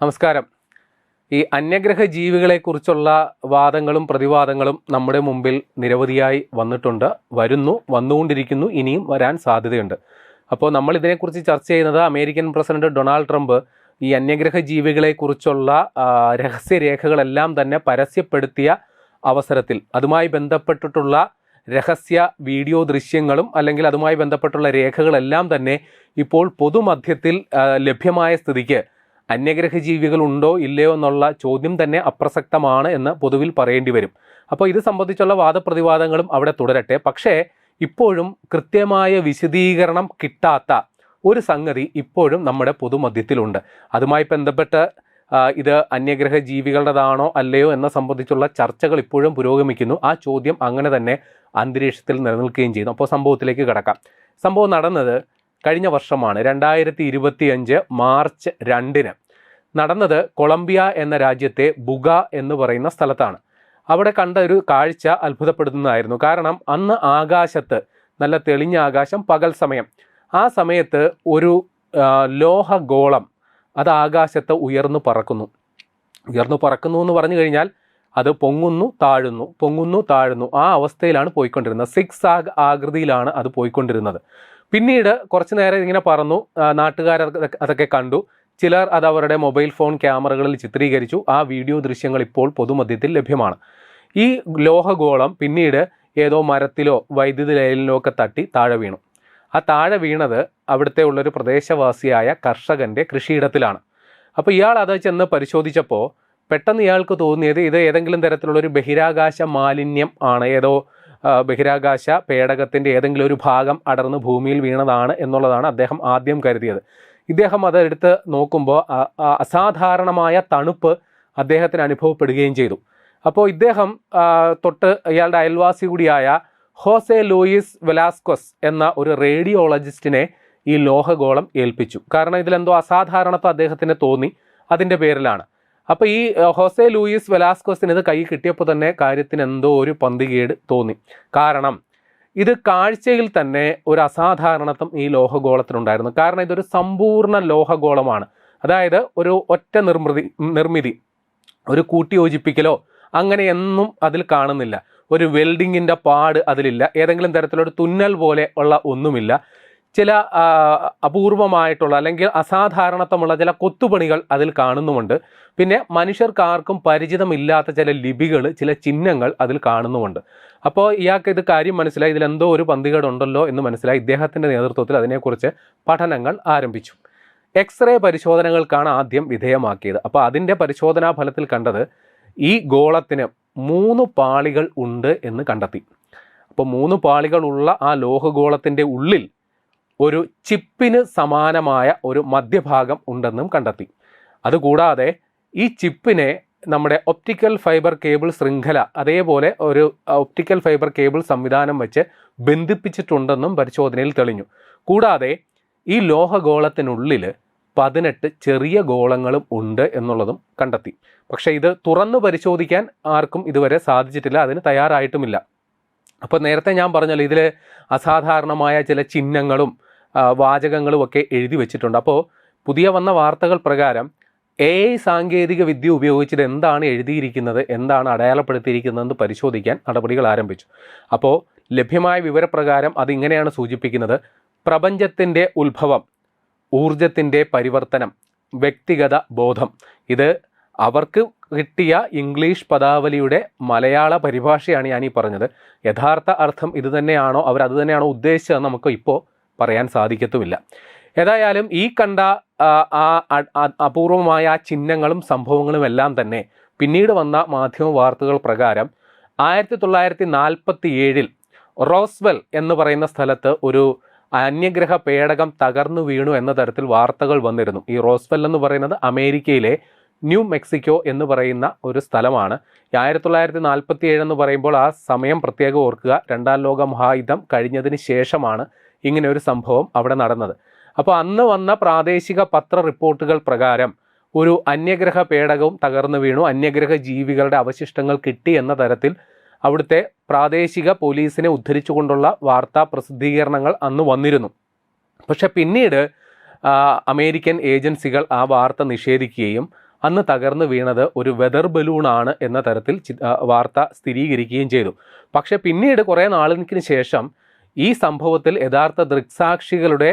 നമസ്കാരം. ഈ അന്യഗ്രഹ ജീവികളെക്കുറിച്ചുള്ള വാദങ്ങളും പ്രതിവാദങ്ങളും നമ്മുടെ മുമ്പിൽ നിരവധിയായി വന്നിട്ടുണ്ട്, വന്നുകൊണ്ടിരിക്കുന്നു, ഇനിയും വരാൻ സാധ്യതയുണ്ട്. അപ്പോൾ നമ്മൾ ഇതിനെക്കുറിച്ച് ചർച്ച ചെയ്യുന്നത് അമേരിക്കൻ പ്രസിഡന്റ് ഡൊണാൾഡ് ട്രംപ് ഈ അന്യഗ്രഹ ജീവികളെക്കുറിച്ചുള്ള രഹസ്യരേഖകളെല്ലാം തന്നെ പരസ്യപ്പെടുത്തിയ അവസരത്തിൽ അതുമായി ബന്ധപ്പെട്ടിട്ടുള്ള രഹസ്യ വീഡിയോ ദൃശ്യങ്ങളും അല്ലെങ്കിൽ അതുമായി ബന്ധപ്പെട്ടുള്ള രേഖകളെല്ലാം തന്നെ ഇപ്പോൾ പൊതുമധ്യത്തിൽ ലഭ്യമായ സ്ഥിതിക്ക് അന്യഗ്രഹ ജീവികൾ ഉണ്ടോ ഇല്ലയോ എന്നുള്ള ചോദ്യം തന്നെ അപ്രസക്തമാണ് എന്ന് പൊതുവിൽ പറയേണ്ടി വരും. അപ്പോൾ ഇത് സംബന്ധിച്ചുള്ള വാദപ്രതിവാദങ്ങളും അവിടെ തുടരട്ടെ. പക്ഷേ ഇപ്പോഴും കൃത്യമായ വിശദീകരണം കിട്ടാത്ത ഒരു സംഗതി ഇപ്പോഴും നമ്മുടെ പൊതുമധ്യത്തിലുണ്ട്. അതുമായി ബന്ധപ്പെട്ട് ഇത് അന്യഗ്രഹ ജീവികളുടേതാണോ അല്ലയോ എന്ന സംബന്ധിച്ചുള്ള ചർച്ചകൾ ഇപ്പോഴും പുരോഗമിക്കുന്നു. ആ ചോദ്യം അങ്ങനെ തന്നെ അന്തരീക്ഷത്തിൽ നിലനിൽക്കുകയും ചെയ്യുന്നു. അപ്പോൾ സംഭവത്തിലേക്ക് കടക്കാം. സംഭവം നടന്നത് കഴിഞ്ഞ വർഷമാണ്, 2025 മാർച്ച് 2 നടന്നത് കൊളംബിയ എന്ന രാജ്യത്തെ ബുഗ എന്ന് പറയുന്ന സ്ഥലത്താണ്. അവിടെ കണ്ട ഒരു കാഴ്ച അത്ഭുതപ്പെടുത്തുന്നതായിരുന്നു. കാരണം അന്ന് ആകാശത്ത് നല്ല തെളിഞ്ഞ ആകാശം, പകൽ സമയം, ആ സമയത്ത് ഒരു ലോഹഗോളം അത് ആകാശത്ത് ഉയർന്നു പറക്കുന്നു എന്ന് പറഞ്ഞു കഴിഞ്ഞാൽ അത് പൊങ്ങുന്നു താഴുന്നു ആ അവസ്ഥയിലാണ് പോയിക്കൊണ്ടിരുന്നത്. 6 ആകൃതിയിലാണ് അത് പോയിക്കൊണ്ടിരുന്നത്. പിന്നീട് കുറച്ചു നേരം ഇങ്ങനെ പറന്നു, നാട്ടുകാർ അതൊക്കെ കണ്ടു. ചിലർ അത് അവരുടെ മൊബൈൽ ഫോൺ ക്യാമറകളിൽ ചിത്രീകരിച്ചു. ആ വീഡിയോ ദൃശ്യങ്ങൾ ഇപ്പോൾ പൊതുമധ്യത്തിൽ ലഭ്യമാണ്. ഈ ലോഹഗോളം പിന്നീട് ഏതോ മരത്തിലോ വൈദ്യുതി ലൈനിലോ ഒക്കെ തട്ടി താഴെ വീണു. ആ താഴെ വീണത് അവിടുത്തെ ഉള്ളൊരു പ്രദേശവാസിയായ കർഷകൻ്റെ കൃഷിയിടത്തിലാണ്. അപ്പോൾ ഇയാൾ അത് ചെന്ന് പരിശോധിച്ചപ്പോൾ പെട്ടെന്ന് ഇയാൾക്ക് തോന്നിയത് ഇത് ഏതെങ്കിലും തരത്തിലുള്ളൊരു ബഹിരാകാശ മാലിന്യം ആണ്, ഏതോ ബഹിരാകാശ പേടകത്തിൻ്റെ ഏതെങ്കിലും ഒരു ഭാഗം അടർന്ന് ഭൂമിയിൽ വീണതാണ് എന്നുള്ളതാണ് അദ്ദേഹം ആദ്യം കരുതിയത്. ഇദ്ദേഹം അതെടുത്ത് നോക്കുമ്പോൾ അസാധാരണമായ തണുപ്പ് അദ്ദേഹത്തിന് അനുഭവപ്പെടുകയും ചെയ്തു. അപ്പോൾ ഇദ്ദേഹം ഇയാളുടെ അയൽവാസി കൂടിയായ ഹോസെ ലൂയിസ് വെലാസ്കോസ് എന്ന ഒരു റേഡിയോളജിസ്റ്റിനെ ഈ ലോഹഗോളം ഏൽപ്പിച്ചു. കാരണം ഇതിലെന്തോ അസാധാരണത്വം അദ്ദേഹത്തിന് തോന്നി, അതിൻ്റെ പേരിലാണ്. അപ്പോൾ ഈ ഹോസെ ലൂയിസ് വെലാസ്കോസിന് ഇത് കൈ കിട്ടിയപ്പോൾ തന്നെ കാര്യത്തിന് എന്തോ ഒരു പന്തികേട് തോന്നി. കാരണം ഇത് കാഴ്ചയിൽ തന്നെ ഒരു അസാധാരണത്വം ഈ ലോഹഗോളത്തിനുണ്ടായിരുന്നു. കാരണം ഇതൊരു സമ്പൂർണ്ണ ലോഹഗോളമാണ്. അതായത് ഒരു ഒറ്റ നിർമ്മിതി, ഒരു കൂട്ടിയോജിപ്പിക്കലോ അങ്ങനെയൊന്നും അതിൽ കാണുന്നില്ല. ഒരു വെൽഡിങ്ങിൻ്റെ പാട് അതിലില്ല. ഏതെങ്കിലും തരത്തിലൊരു തുന്നൽ പോലെ ഉള്ള ഒന്നുമില്ല. ചില അപൂർവമായിട്ടുള്ള അല്ലെങ്കിൽ അസാധാരണത്വമുള്ള ചില കൊത്തുപണികൾ അതിൽ കാണുന്നുമുണ്ട്. പിന്നെ മനുഷ്യർക്കാർക്കും പരിചിതമില്ലാത്ത ചില ലിപികൾ, ചില ചിഹ്നങ്ങൾ അതിൽ കാണുന്നുമുണ്ട്. അപ്പോൾ ഇയാൾക്ക് ഇത് കാര്യം മനസ്സിലായി, ഇതിലെന്തോ ഒരു പന്തികേടുണ്ടല്ലോ എന്ന് മനസ്സിലായി. ഇദ്ദേഹത്തിൻ്റെ നേതൃത്വത്തിൽ അതിനെക്കുറിച്ച് പഠനങ്ങൾ ആരംഭിച്ചു. എക്സ്റേ പരിശോധനകൾക്കാണ് ആദ്യം വിധേയമാക്കിയത്. അപ്പോൾ അതിൻ്റെ പരിശോധനാ ഫലത്തിൽ കണ്ടത് ഈ ഗോളത്തിന് 3 പാളികൾ ഉണ്ട് എന്ന് കണ്ടെത്തി. അപ്പോൾ 3 പാളികളുള്ള ആ ലോഹഗോളത്തിൻ്റെ ഉള്ളിൽ ഒരു ചിപ്പിന് സമാനമായ ഒരു മധ്യഭാഗം ഉണ്ടെന്നും കണ്ടെത്തി. അതുകൂടാതെ ഈ ചിപ്പിനെ നമ്മുടെ ഒപ്റ്റിക്കൽ ഫൈബർ കേബിൾ ശൃംഖല, അതേപോലെ ഒരു ഒപ്റ്റിക്കൽ ഫൈബർ കേബിൾ സംവിധാനം വെച്ച് ബന്ധിപ്പിച്ചിട്ടുണ്ടെന്നും പരിശോധനയിൽ തെളിഞ്ഞു. കൂടാതെ ഈ ലോഹഗോളത്തിനുള്ളിൽ 18 ചെറിയ ഗോളങ്ങളും ഉണ്ട് എന്നുള്ളതും കണ്ടെത്തി. പക്ഷേ ഇത് തുറന്നു പരിശോധിക്കാൻ ആർക്കും ഇതുവരെ സാധിച്ചിട്ടില്ല, അതിന് തയ്യാറായിട്ടുമില്ല. അപ്പോൾ നേരത്തെ ഞാൻ പറഞ്ഞല്ലോ, ഇതിൽ അസാധാരണമായ ചില ചിഹ്നങ്ങളും വാചകങ്ങളും ഒക്കെ എഴുതി വെച്ചിട്ടുണ്ട്. അപ്പോൾ പുതിയ വന്ന വാർത്തകൾ പ്രകാരം AI സാങ്കേതിക വിദ്യ ഉപയോഗിച്ചിട്ട് എന്താണ് എഴുതിയിരിക്കുന്നത്, എന്താണ് അടയാളപ്പെടുത്തിയിരിക്കുന്നതെന്ന് പരിശോധിക്കാൻ നടപടികൾ ആരംഭിച്ചു. അപ്പോൾ ലഭ്യമായ വിവരപ്രകാരം അതിങ്ങനെയാണ് സൂചിപ്പിക്കുന്നത്: പ്രപഞ്ചത്തിൻ്റെ ഉത്ഭവം, ഊർജത്തിൻ്റെ പരിവർത്തനം, വ്യക്തിഗത ബോധം. ഇത് അവർക്ക് കിട്ടിയ ഇംഗ്ലീഷ് പദാവലിയുടെ മലയാള പരിഭാഷയാണ് ഞാൻ ഈ പറഞ്ഞത്. യഥാർത്ഥ അർത്ഥം ഇത് തന്നെയാണോ, അവരത് തന്നെയാണോ ഉദ്ദേശിച്ചതെന്ന് നമുക്ക് ഇപ്പോൾ പറയാൻ സാധിക്കത്തുമില്ല. ഏതായാലും ഈ കണ്ട അപൂർവമായ ആ ചിഹ്നങ്ങളും സംഭവങ്ങളും എല്ലാം തന്നെ പിന്നീട് വന്ന മാധ്യമ വാർത്തകൾ പ്രകാരം 1947 റോസ്വെൽ എന്ന് പറയുന്ന സ്ഥലത്ത് ഒരു അന്യഗ്രഹ പേടകം തകർന്നു വീണു എന്ന തരത്തിൽ വാർത്തകൾ വന്നിരുന്നു. ഈ റോസ്വെൽ എന്ന് പറയുന്നത് അമേരിക്കയിലെ ന്യൂ മെക്സിക്കോ എന്ന് പറയുന്ന ഒരു സ്ഥലമാണ്. 1947 എന്ന് പറയുമ്പോൾ ആ സമയം പ്രത്യേകം ഓർക്കുക, 2ാം ലോക മഹായുദ്ധം കഴിഞ്ഞതിന് ശേഷമാണ് ഇങ്ങനെ ഒരു സംഭവം അവിടെ നടന്നത്. അപ്പോൾ അന്ന് വന്ന പ്രാദേശിക പത്ര റിപ്പോർട്ടുകൾ പ്രകാരം ഒരു അന്യഗ്രഹ പേടകവും തകർന്നു വീണു, അന്യഗ്രഹ ജീവികളുടെ അവശിഷ്ടങ്ങൾ കിട്ടി എന്ന തരത്തിൽ അവിടുത്തെ പ്രാദേശിക പോലീസിനെ ഉദ്ധരിച്ചുകൊണ്ടുള്ള വാർത്താ പ്രസിദ്ധീകരണങ്ങൾ അന്ന് വന്നിരുന്നു. പക്ഷെ പിന്നീട് അമേരിക്കൻ ഏജൻസികൾ ആ വാർത്ത നിഷേധിക്കുകയും അന്ന് തകർന്നു വീണത് ഒരു വെതർ ബലൂണാണ് എന്ന തരത്തിൽ വാർത്ത സ്ഥിരീകരിക്കുകയും ചെയ്തു. പക്ഷെ പിന്നീട് കുറേ നാളുകൾക്ക് ശേഷം ഈ സംഭവത്തിൽ യഥാർത്ഥ ദൃക്സാക്ഷികളുടെ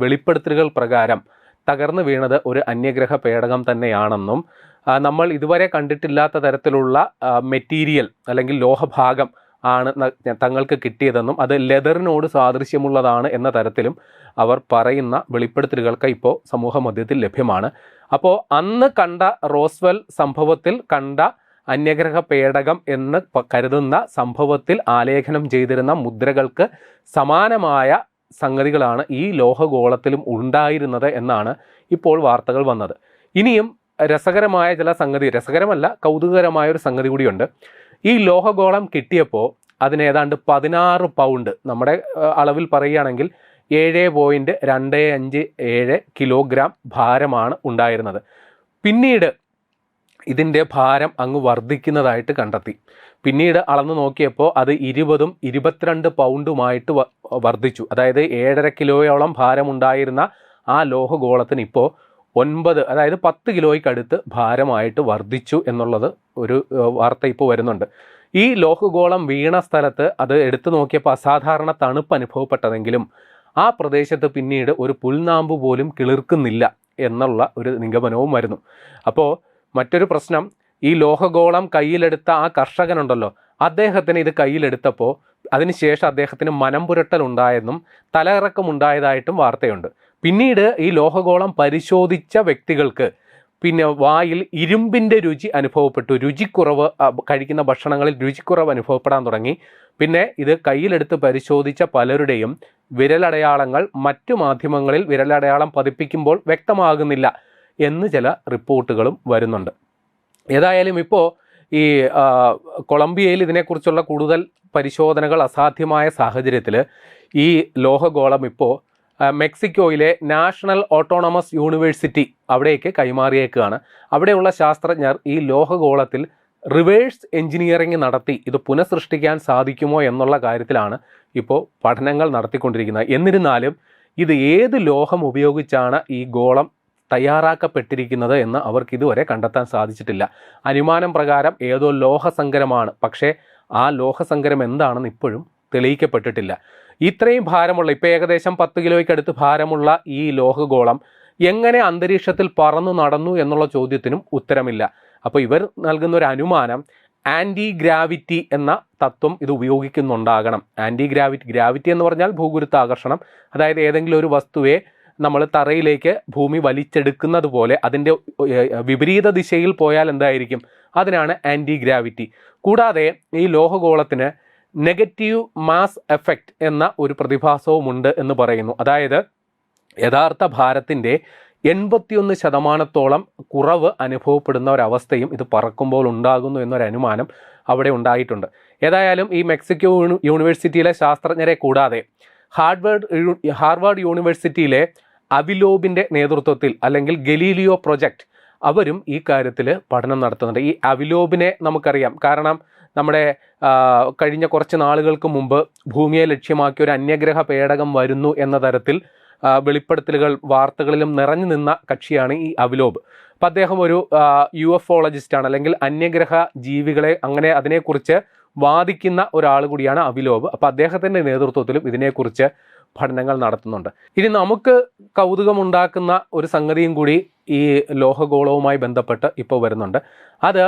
വെളിപ്പെടുത്തലുകൾ പ്രകാരം തകർന്നു വീണത് ഒരു അന്യഗ്രഹ പേടകം തന്നെയാണെന്നും നമ്മൾ ഇതുവരെ കണ്ടിട്ടില്ലാത്ത തരത്തിലുള്ള മെറ്റീരിയൽ അല്ലെങ്കിൽ ലോഹഭാഗം ആണ് തങ്ങൾക്ക് കിട്ടിയതെന്നും അത് ലെതറിനോട് സാദൃശ്യമുള്ളതാണ് എന്ന തരത്തിലും അവർ പറയുന്ന വെളിപ്പെടുത്തലുകൾക്ക് ഇപ്പോൾ സമൂഹ മധ്യത്തിൽ ലഭ്യമാണ്. അപ്പോൾ അന്ന് കണ്ട റോസ്വെൽ സംഭവത്തിൽ കണ്ട അന്യഗ്രഹ പേടകം എന്ന് കരുതുന്ന സംഭവത്തിൽ ആലേഖനം ചെയ്തിരുന്ന മുദ്രകൾക്ക് സമാനമായ സംഗതികളാണ് ഈ ലോഹഗോളത്തിലും ഉണ്ടായിരുന്നത് എന്നാണ് ഇപ്പോൾ വാർത്തകൾ വന്നത്. ഇനിയും രസകരമായ ചില സംഗതി, രസകരമല്ല കൗതുകകരമായ ഒരു സംഗതി കൂടിയുണ്ട്. ഈ ലോഹഗോളം കിട്ടിയപ്പോൾ അതിന് ഏതാണ്ട് 16 പൗണ്ട്, നമ്മുടെ അളവിൽ പറയുകയാണെങ്കിൽ 7.257 കിലോഗ്രാം ഭാരമാണ് ഉണ്ടായിരുന്നത്. പിന്നീട് ഇതിൻ്റെ ഭാരം അങ്ങ് വർദ്ധിക്കുന്നതായിട്ട് കണ്ടെത്തി. പിന്നീട് അളന്നു നോക്കിയപ്പോൾ അത് 22 പൗണ്ടുമായിട്ട് വർദ്ധിച്ചു. അതായത് 7.5 കിലോയോളം ഭാരമുണ്ടായിരുന്ന ആ ലോഹഗോളത്തിന് ഇപ്പോൾ 9, അതായത് 10 കിലോയ്ക്കടുത്ത് ഭാരമായിട്ട് വർദ്ധിച്ചു എന്നുള്ളത് ഒരു വാർത്ത ഇപ്പോൾ വരുന്നുണ്ട്. ഈ ലോഹഗോളം വീണ സ്ഥലത്ത് അത് എടുത്തു നോക്കിയപ്പോൾ അസാധാരണ തണുപ്പ് അനുഭവപ്പെട്ടതെങ്കിലും ആ പ്രദേശത്ത് പിന്നീട് ഒരു പുൽനാമ്പ് പോലും കിളിർക്കുന്നില്ല എന്നുള്ള ഒരു നിഗമനവും വരുന്നു. അപ്പോൾ മറ്റൊരു പ്രശ്നം, ഈ ലോഹഗോളം കയ്യിലെടുത്ത ആ കർഷകനുണ്ടല്ലോ, അദ്ദേഹത്തിന് ഇത് കയ്യിലെടുത്തപ്പോൾ അതിനുശേഷം അദ്ദേഹത്തിന് മനം പുരട്ടലുണ്ടായെന്നും തലയിറക്കമുണ്ടായതായിട്ടും വാർത്തയുണ്ട്. പിന്നീട് ഈ ലോഹഗോളം പരിശോധിച്ച വ്യക്തികൾക്ക് പിന്നെ വായിൽ ഇരുമ്പിൻ്റെ രുചി അനുഭവപ്പെട്ടു. രുചിക്കുറവ്, കഴിക്കുന്ന ഭക്ഷണങ്ങളിൽ രുചിക്കുറവ് അനുഭവപ്പെടാൻ തുടങ്ങി. പിന്നെ ഇത് കയ്യിലെടുത്ത് പരിശോധിച്ച പലരുടെയും വിരലടയാളങ്ങൾ മറ്റു മാധ്യമങ്ങളിൽ വിരലടയാളം പതിപ്പിക്കുമ്പോൾ വ്യക്തമാകുന്നില്ല എന്ന് ചില റിപ്പോർട്ടുകളും വരുന്നുണ്ട്. ഏതായാലും ഇപ്പോൾ ഈ കൊളംബിയയിൽ ഇതിനെക്കുറിച്ചുള്ള കൂടുതൽ പരിശോധനകൾ അസാധ്യമായ സാഹചര്യത്തിൽ ഈ ലോഹഗോളം ഇപ്പോൾ മെക്സിക്കോയിലെ നാഷണൽ ഓട്ടോണമസ് യൂണിവേഴ്സിറ്റി അവിടേക്ക് കൈമാറിയേക്കുകയാണ്. അവിടെയുള്ള ശാസ്ത്രജ്ഞർ ഈ ലോഹഗോളത്തിൽ റിവേഴ്സ് എഞ്ചിനീയറിംഗ് നടത്തി ഇത് പുനഃസൃഷ്ടിക്കാൻ സാധിക്കുമോ എന്നുള്ള കാര്യത്തിലാണ് ഇപ്പോൾ പഠനങ്ങൾ നടത്തിക്കൊണ്ടിരിക്കുന്നത്. എന്നിരുന്നാലും ഇത് ഏത് ലോഹം ഉപയോഗിച്ചാണ് ഈ ഗോളം തയ്യാറാക്കപ്പെട്ടിരിക്കുന്നത് എന്ന് അവർക്ക് ഇതുവരെ കണ്ടെത്താൻ സാധിച്ചിട്ടില്ല. അനുമാനം പ്രകാരം ഏതോ ലോഹസങ്കരമാണ്, പക്ഷേ ആ ലോഹസങ്കരം എന്താണെന്ന് ഇപ്പോഴും തെളിയിക്കപ്പെട്ടിട്ടില്ല. ഇത്രയും ഭാരമുള്ള, ഇപ്പോൾ ഏകദേശം 10 കിലോയ്ക്കടുത്ത് ഭാരമുള്ള ഈ ലോഹഗോളം എങ്ങനെ അന്തരീക്ഷത്തിൽ പറന്നു നടന്നു എന്നുള്ള ചോദ്യത്തിനും ഉത്തരമില്ല. അപ്പോൾ ഇവർ നൽകുന്ന ഒരു അനുമാനം ആൻറ്റി ഗ്രാവിറ്റി എന്ന തത്വം ഇത് ഉപയോഗിക്കുന്നുണ്ടാകണം. ഗ്രാവിറ്റി എന്ന് പറഞ്ഞാൽ ഭൂഗുരുത്വാകർഷണം, അതായത് ഏതെങ്കിലും ഒരു വസ്തുവെ നമ്മൾ തറയിലേക്ക് ഭൂമി വലിച്ചെടുക്കുന്നത് പോലെ അതിൻ്റെ വിപരീത ദിശയിൽ പോയാൽ എന്തായിരിക്കും, അതിനാണ് ആൻറ്റി ഗ്രാവിറ്റി. കൂടാതെ ഈ ലോഹഗോളത്തിന് നെഗറ്റീവ് മാസ് എഫക്റ്റ് എന്ന ഒരു പ്രതിഭാസവുമുണ്ട് എന്ന് പറയുന്നു. അതായത് യഥാർത്ഥ ഭാരത്തിൻ്റെ 81% കുറവ് അനുഭവപ്പെടുന്ന ഒരവസ്ഥയും ഇത് പറക്കുമ്പോൾ ഉണ്ടാകുന്നു എന്നൊരു അനുമാനം അവിടെ ഉണ്ടായിട്ടുണ്ട്. ഏതായാലും ഈ മെക്സിക്കോ യൂണിവേഴ്സിറ്റിയിലെ ശാസ്ത്രജ്ഞരെ കൂടാതെ ഹാർവാർഡ് യൂണിവേഴ്സിറ്റിയിലെ അവിലോബിൻ്റെ നേതൃത്വത്തിൽ അല്ലെങ്കിൽ ഗലീലിയോ പ്രൊജക്റ്റ് അവരും ഈ കാര്യത്തിൽ പഠനം നടത്തുന്നുണ്ട്. ഈ അവിലോബിനെ നമുക്കറിയാം, കാരണം നമ്മുടെ കഴിഞ്ഞ കുറച്ച് നാളുകൾക്ക് മുമ്പ് ഭൂമിയെ ലക്ഷ്യമാക്കി ഒരു അന്യഗ്രഹ പേടകം വരുന്നു എന്ന തരത്തിൽ വെളിപ്പെടുത്തലുകൾ വാർത്തകളിലും നിറഞ്ഞു നിന്ന കക്ഷിയാണ് ഈ അവിലോബ്. അപ്പം അദ്ദേഹം ഒരു UFOളജിസ്റ്റാണ്, അല്ലെങ്കിൽ അന്യഗ്രഹ ജീവികളെ അങ്ങനെ അതിനെക്കുറിച്ച് വാദിക്കുന്ന ഒരാൾ കൂടിയാണ് അവിലോബ്. അപ്പോൾ അദ്ദേഹത്തിൻ്റെ നേതൃത്വത്തിലും ഇതിനെക്കുറിച്ച് പഠനങ്ങൾ നടത്തുന്നുണ്ട്. ഇനി നമുക്ക് കൗതുകമുണ്ടാക്കുന്ന ഒരു സംഗതിയും കൂടി ഈ ലോഹഗോളവുമായി ബന്ധപ്പെട്ട് ഇപ്പോൾ വരുന്നുണ്ട്. അത്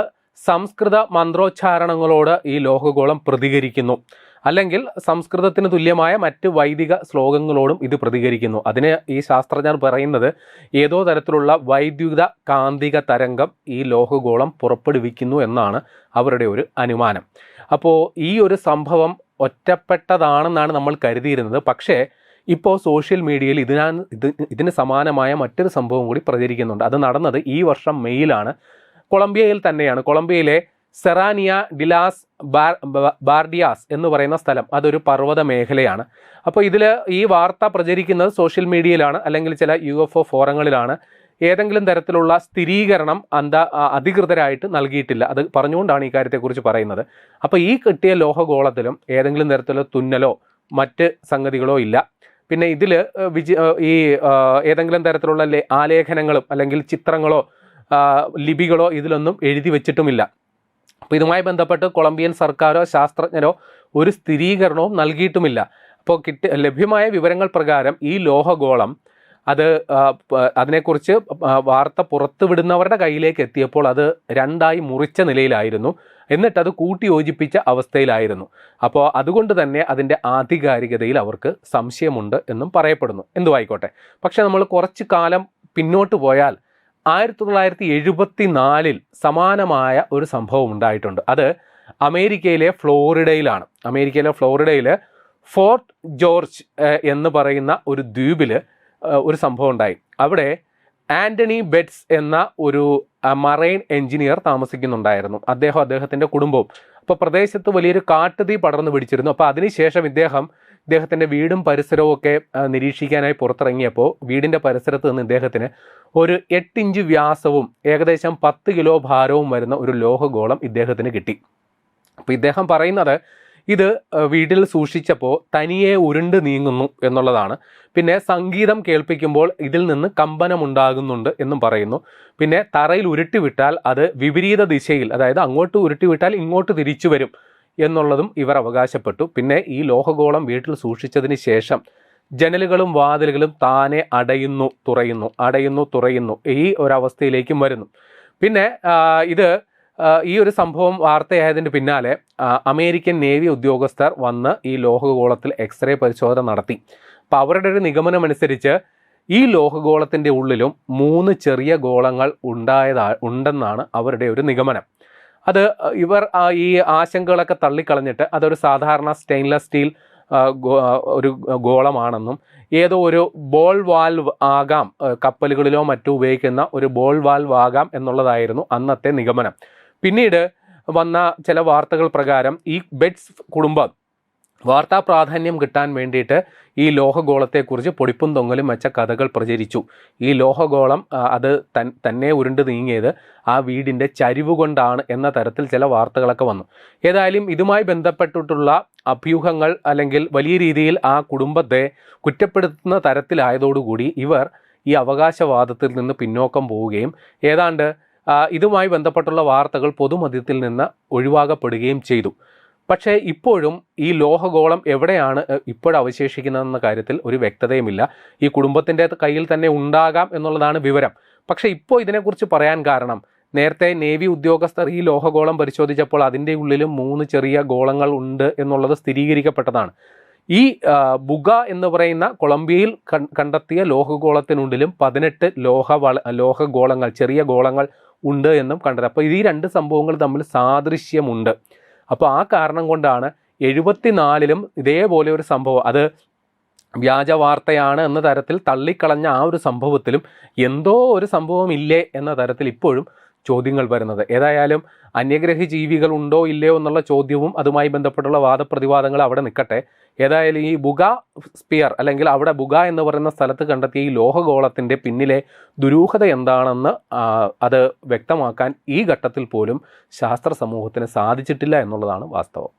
സംസ്കൃത മന്ത്രോച്ചാരണങ്ങളോട് ഈ ലോഹഗോളം പ്രതികരിക്കുന്നു, അല്ലെങ്കിൽ സംസ്കൃതത്തിന് തുല്യമായ മറ്റ് വൈദിക ശ്ലോകങ്ങളോടും ഇത് പ്രതികരിക്കുന്നു. അതിന് ഈ ശാസ്ത്രജ്ഞർ പറയുന്നത് ഏതോ തരത്തിലുള്ള വൈദ്യുത കാന്തിക തരംഗം ഈ ലോഹഗോളം പുറപ്പെടുവിക്കുന്നു എന്നാണ് അവരുടെ ഒരു അനുമാനം. അപ്പോൾ ഈ ഒരു സംഭവം ഒറ്റപ്പെട്ടതാണെന്നാണ് നമ്മൾ കരുതിയിരുന്നത്. പക്ഷേ ഇപ്പോൾ സോഷ്യൽ മീഡിയയിൽ ഇതിന് സമാനമായ മറ്റൊരു സംഭവം കൂടി പ്രചരിക്കുന്നുണ്ട്. അത് നടന്നത് ഈ വർഷം മെയ്യിലാണ്. കൊളംബിയയിൽ തന്നെയാണ്. കൊളംബിയയിലെ സെറാനിയ ഡിലാസ് ബാർഡിയാസ് എന്ന് പറയുന്ന സ്ഥലം, അതൊരു പർവ്വത മേഖലയാണ്. അപ്പോൾ ഇതിൽ ഈ വാർത്ത പ്രചരിക്കുന്നത് സോഷ്യൽ മീഡിയയിലാണ്, അല്ലെങ്കിൽ ചില UFO ഫോറങ്ങളിലാണ്. ഏതെങ്കിലും തരത്തിലുള്ള സ്ഥിരീകരണം അധികൃതരായിട്ട് നൽകിയിട്ടില്ല. അത് പറഞ്ഞുകൊണ്ടാണ് ഈ കാര്യത്തെക്കുറിച്ച് പറയുന്നത്. അപ്പോൾ ഈ കിട്ടിയ ലോഹഗോളത്തിലും ഏതെങ്കിലും തരത്തിലുള്ള തുന്നലോ മറ്റ് സംഗതികളോ ഇല്ല. പിന്നെ ഇതിൽ ഏതെങ്കിലും തരത്തിലുള്ള ആലേഖനങ്ങളും അല്ലെങ്കിൽ ചിത്രങ്ങളോ ലിപികളോ ഇതിലൊന്നും എഴുതി വെച്ചിട്ടുമില്ല. അപ്പോൾ ഇതുമായി ബന്ധപ്പെട്ട് കൊളംബിയൻ സർക്കാരോ ശാസ്ത്രജ്ഞരോ ഒരു സ്ഥിരീകരണവും നൽകിയിട്ടുമില്ല. അപ്പോൾ ലഭ്യമായ വിവരങ്ങൾ പ്രകാരം ഈ ലോഹഗോളം അതിനെക്കുറിച്ച് വാർത്ത പുറത്തുവിടുന്നവരുടെ കയ്യിലേക്ക് എത്തിയപ്പോൾ അത് രണ്ടായി മുറിച്ച നിലയിലായിരുന്നു, എന്നിട്ട് അത് കൂട്ടിയോജിപ്പിച്ച അവസ്ഥയിലായിരുന്നു. അപ്പോൾ അതുകൊണ്ട് തന്നെ അതിൻ്റെ ആധികാരികതയിൽ അവർക്ക് സംശയമുണ്ട് എന്നും പറയപ്പെടുന്നു. എന്തുവായിക്കോട്ടെ, പക്ഷെ നമ്മൾ കുറച്ച് കാലം പിന്നോട്ട് പോയാൽ 1974 സമാനമായ ഒരു സംഭവം ഉണ്ടായിട്ടുണ്ട്. അത് അമേരിക്കയിലെ ഫ്ലോറിഡയിലാണ്. അമേരിക്കയിലെ ഫ്ലോറിഡയിൽ ഫോർട്ട് ജോർജ് എന്ന് പറയുന്ന ഒരു ദ്വീപിൽ ഒരു സംഭവം ഉണ്ടായി. അവിടെ ആൻ്റണി ബെറ്റ്സ് എന്ന ഒരു മറൈൻ എഞ്ചിനീയർ താമസിക്കുന്നുണ്ടായിരുന്നു. അദ്ദേഹത്തിൻ്റെ കുടുംബവും. അപ്പോൾ പ്രദേശത്ത് വലിയൊരു കാട്ടുതീ പടർന്നു പിടിച്ചിരുന്നു. അപ്പോൾ അതിനുശേഷം ഇദ്ദേഹത്തിൻ്റെ വീടും പരിസരവും ഒക്കെ നിരീക്ഷിക്കാനായി പുറത്തിറങ്ങിയപ്പോൾ വീടിൻ്റെ പരിസരത്ത് നിന്ന് ഇദ്ദേഹത്തിന് ഒരു 8 ഇഞ്ച് വ്യാസവും ഏകദേശം 10 കിലോ ഭാരവും വരുന്ന ഒരു ലോഹഗോളം ഇദ്ദേഹത്തിന് കിട്ടി. അപ്പോൾ ഇദ്ദേഹം പറയുന്നത് ഇത് വീട്ടിൽ സൂക്ഷിച്ചപ്പോൾ തനിയെ ഉരുണ്ട് നീങ്ങുന്നു എന്നുള്ളതാണ്. പിന്നെ സംഗീതം കേൾപ്പിക്കുമ്പോൾ ഇതിൽ നിന്ന് കമ്പനമുണ്ടാകുന്നുണ്ട് എന്നും പറയുന്നു. പിന്നെ തറയിൽ ഉരുട്ടിവിട്ടാൽ അത് വിപരീത ദിശയിൽ, അതായത് അങ്ങോട്ട് ഉരുട്ടിവിട്ടാൽ ഇങ്ങോട്ട് തിരിച്ചു വരും എന്നുള്ളതും ഇവർ അവകാശപ്പെട്ടു. പിന്നെ ഈ ലോഹഗോളം വീട്ടിൽ സൂക്ഷിച്ചതിന് ശേഷം ജനലുകളും വാതിലുകളും താനെ അടയുന്നു തുറയുന്നു ഈ ഒരവസ്ഥയിലേക്കും വരുന്നു. പിന്നെ ഈ ഒരു സംഭവം വാർത്തയായതിന് പിന്നാലെ അമേരിക്കൻ നേവി ഉദ്യോഗസ്ഥർ വന്ന് ഈ ലോഹഗോളത്തിൽ എക്സ്റേ പരിശോധന നടത്തി. അപ്പോൾ അവരുടെ ഒരു നിഗമനമനുസരിച്ച് ഈ ലോഹഗോളത്തിൻ്റെ ഉള്ളിലും 3 ചെറിയ ഗോളങ്ങൾ ഉണ്ടെന്നാണ് അവരുടെ ഒരു നിഗമനം. ഇവർ ഈ ആശങ്കകളൊക്കെ തള്ളിക്കളഞ്ഞിട്ട് അതൊരു സാധാരണ സ്റ്റെയിൻലെസ് സ്റ്റീൽ ഒരു ഗോളമാണെന്നും ഏതോ ഒരു ബോൾ വാൽവ് ആകാം, കപ്പലുകളിലോ മറ്റോ ഉപയോഗിക്കുന്ന ഒരു ബോൾ വാൽവ് ആകാം എന്നുള്ളതായിരുന്നു അന്നത്തെ നിഗമനം. പിന്നീട് വന്ന ചില വാർത്തകൾ പ്രകാരം ഈ ബെറ്റ്സ് കുടുംബം വാർത്താ പ്രാധാന്യം കിട്ടാൻ വേണ്ടിയിട്ട് ഈ ലോഹഗോളത്തെക്കുറിച്ച് പൊടിപ്പും തൊങ്ങലും വെച്ച കഥകൾ പ്രചരിച്ചു. ഈ ലോഹഗോളം തന്നെ ഉരുണ്ട് നീങ്ങിയത് ആ വീടിൻ്റെ ചരിവ് കൊണ്ടാണ് എന്ന തരത്തിൽ ചില വാർത്തകളൊക്കെ വന്നു. ഏതായാലും ഇതുമായി ബന്ധപ്പെട്ടിട്ടുള്ള അഭ്യൂഹങ്ങൾ അല്ലെങ്കിൽ വലിയ രീതിയിൽ ആ കുടുംബത്തെ കുറ്റപ്പെടുത്തുന്ന തരത്തിലായതോടുകൂടി ഇവർ ഈ അവകാശവാദത്തിൽ നിന്ന് പിന്നോക്കം പോവുകയും ഏതാണ്ട് ഇതുമായി ബന്ധപ്പെട്ടുള്ള വാർത്തകൾ പൊതുമധ്യത്തിൽ നിന്ന് ഒഴിവാക്കപ്പെടുകയും ചെയ്തു. പക്ഷേ ഇപ്പോഴും ഈ ലോഹഗോളം എവിടെയാണ് ഇപ്പോഴവശേഷിക്കുന്നതെന്ന കാര്യത്തിൽ ഒരു വ്യക്തതയുമില്ല. ഈ കുടുംബത്തിൻ്റെ കയ്യിൽ തന്നെ ഉണ്ടാകാം എന്നുള്ളതാണ് വിവരം. പക്ഷേ ഇപ്പോൾ ഇതിനെക്കുറിച്ച് പറയാൻ കാരണം, നേരത്തെ നേവി ഉദ്യോഗസ്ഥർ ഈ ലോഹഗോളം പരിശോധിച്ചപ്പോൾ അതിൻ്റെ ഉള്ളിലും 3 ചെറിയ ഗോളങ്ങൾ ഉണ്ട് എന്നുള്ളത് സ്ഥിരീകരിക്കപ്പെട്ടതാണ്. ഈ ബുഗ എന്ന് പറയുന്ന കൊളംബിയയിൽ കണ്ടെത്തിയ ലോഹഗോളത്തിനുള്ളിലും 18 ലോഹഗോളങ്ങൾ, ചെറിയ ഗോളങ്ങൾ ഉണ്ട് എന്നും കണ്ടത്. അപ്പോൾ ഈ 2 സംഭവങ്ങൾ തമ്മിൽ സാദൃശ്യമുണ്ട്. അപ്പോൾ ആ കാരണം കൊണ്ടാണ് 74 ഇതേപോലെ ഒരു സംഭവം, അത് വ്യാജ വാർത്തയാണ് എന്ന തരത്തിൽ തള്ളിക്കളഞ്ഞ ആ ഒരു സംഭവത്തിലും എന്തോ ഒരു സംഭവം ഇല്ലേ എന്ന തരത്തിൽ ഇപ്പോഴും ചോദ്യങ്ങൾ വരുന്നത്. ഏതായാലും അന്യഗ്രഹ ജീവികൾ ഉണ്ടോ ഇല്ലയോ എന്നുള്ള ചോദ്യവും അതുമായി ബന്ധപ്പെട്ടുള്ള വാദപ്രതിവാദങ്ങൾ അവിടെ നിൽക്കട്ടെ. ഏതായാലും ഈ ബുഗ സ്പിയർ അല്ലെങ്കിൽ അവിടെ ബുഗ എന്ന് പറയുന്ന സ്ഥലത്ത് കണ്ടെത്തിയ ഈ ലോഹഗോളത്തിൻ്റെ പിന്നിലെ ദുരൂഹത എന്താണെന്ന് അത് വ്യക്തമാക്കാൻ ഈ ഘട്ടത്തിൽ പോലും ശാസ്ത്ര സമൂഹത്തിന് സാധിച്ചിട്ടില്ല എന്നുള്ളതാണ് വാസ്തവം.